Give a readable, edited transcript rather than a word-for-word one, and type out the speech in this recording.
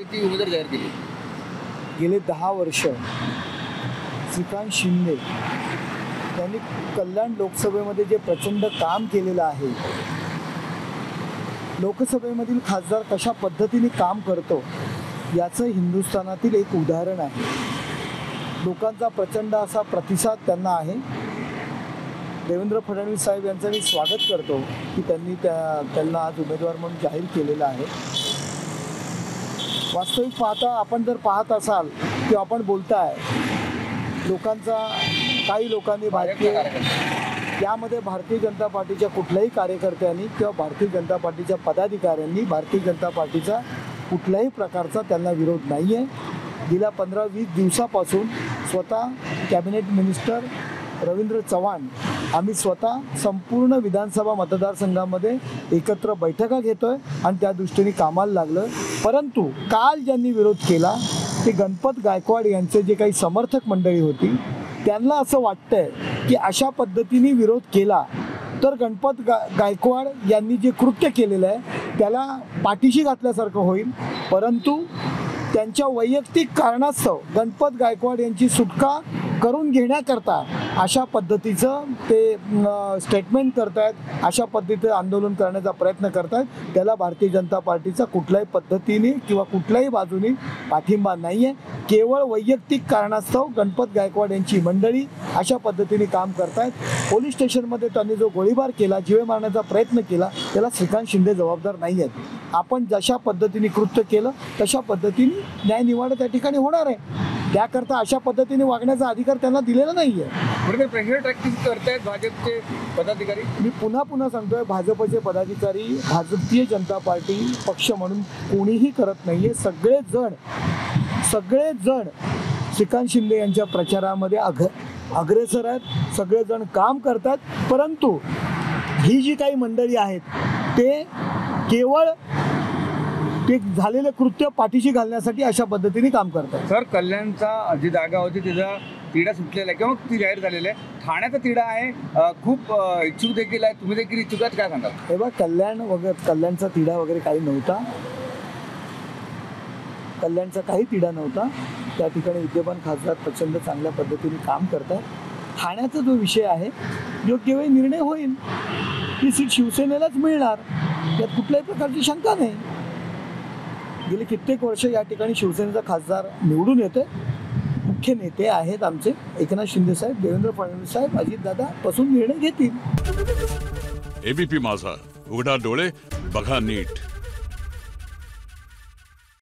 ती उमेदवार जाहीर केली। गेले 10 वर्ष श्रीकांत शिंदे यांनी कल्याण लोकसभेमध्ये जे प्रचंड काम केलेलं आहे, लोकसभेमधील खासदार कशा पद्धतीने काम करतो याचं हिंदुस्थानातील एक उदाहरण आहे। लोकांचा प्रचंड असा प्रतिसाद त्यांना आहे। देवेंद्र फडणवीस साहेब यांचं मी स्वागत करतो की त्यांनी त्यांना आज उमेदवार म्हणून जाहीर केलेलं आहे। वास्तविक पाहता आपण जर पाहत असाल की आपण बोलताय लोकांचा, काही लोकांनी यामध्ये भारतीय जनता पार्टीच्या कुठल्याही कार्यकर्त्यांनी किंवा भारतीय जनता पार्टीच्या पदाधिकाऱ्यांनी भारतीय जनता पार्टीचा कुठल्याही प्रकारचा त्यांना विरोध नाही आहे। गेल्या 15-20 दिवसापासून स्वतः कॅबिनेट मिनिस्टर रवींद्र चव्हाण आम्ही स्वतः संपूर्ण विधानसभा मतदारसंघामध्ये एकत्र बैठका घेतोय आणि त्या दृष्टीने कामाला लागलं। परंतु काल ज्यांनी विरोध केला ते गणपत गायकवाड यांचे जे काही समर्थक मंडळी होती, त्यांना असं वाटतंय की अशा पद्धतीने विरोध केला तर गणपत गायकवाड यांनी जे कृत्य केलेलं आहे त्याला पाठीशी घातल्यासारखं होईल। परंतु त्यांच्या वैयक्तिक कारणास्तव गणपत गायकवाड यांची सुटका करून घेण्याकरता अशा पद्धतीचं ते स्टेटमेंट करतायत, अशा पद्धतीचं आंदोलन करण्याचा प्रयत्न करतायत। त्याला भारतीय जनता पार्टीचा कुठल्याही पद्धतीने किंवा कुठल्याही बाजूने पाठिंबा नाही आहे। केवळ वैयक्तिक कारणास्तव गणपत गायकवाड यांची मंडळी अशा पद्धतीने काम करतायत। पोलीस स्टेशनमध्ये त्यांनी जो गोळीबार केला, जीवे मारण्याचा प्रयत्न केला, त्याला श्रीकांत शिंदे जबाबदार नाही आहेत। आपण जशा पद्धतीने कृत्य केलं तशा पद्धतीने न्यायनिवाडा त्या ठिकाणी होणार आहे। त्याकरता अशा पद्धतीने वागण्याचा अधिकार त्यांना दिलेला नाही आहे। प्रेशर टॅक्टिंग करतायत भाजपचे पदाधिकारी। मी पुन्हा सांगतोय, भाजपचे पदाधिकारी भारतीय जनता पार्टी पक्ष म्हणून कोणीही करत नाही आहे। सगळेजण श्रीकांत शिंदे यांच्या प्रचारामध्ये अग्रेसर आहेत, सगळेजण काम करतात। परंतु ही जी काही मंडळी आहेत ते केवळ ते झालेलं कृत्य पाठीशी घालण्यासाठी अशा पद्धतीने काम करतात। सर, कल्याणचा जी जागा होती त्याचा तिढा सुटलेला आहे किंवा ती जाहीर झालेली आहे। ठाण्याचा तिढा आहे, खूप इच्छुक देखील आहे, तुम्ही देखील इच्छुक आहात, काय सांगाल? हे बघ, कल्याणचा तिढा वगैरे काही नव्हता, कल्याणचा काही तिढा नव्हता। त्या ठिकाणी विद्यमान खासदार प्रचंड चांगल्या पद्धतीने काम करतात। ठाण्याचा जो विषय आहे योग्य वेळी निर्णय होईल, ही सीट शिवसेनेलाच मिळणार, यात कुठल्याही प्रकारची शंका नाही। गेली कित्येक वर्ष या ठिकाणी शिवसेनेचा खासदार निवडून येतोय। मुख्य नेते आहेत आमचे एकनाथ शिंदे साहेब, देवेंद्र फडणवीस साहेब, अजितदादा पासून निर्णय घेतील। एबीपी माझा, उघडा डोळे बघा नीट।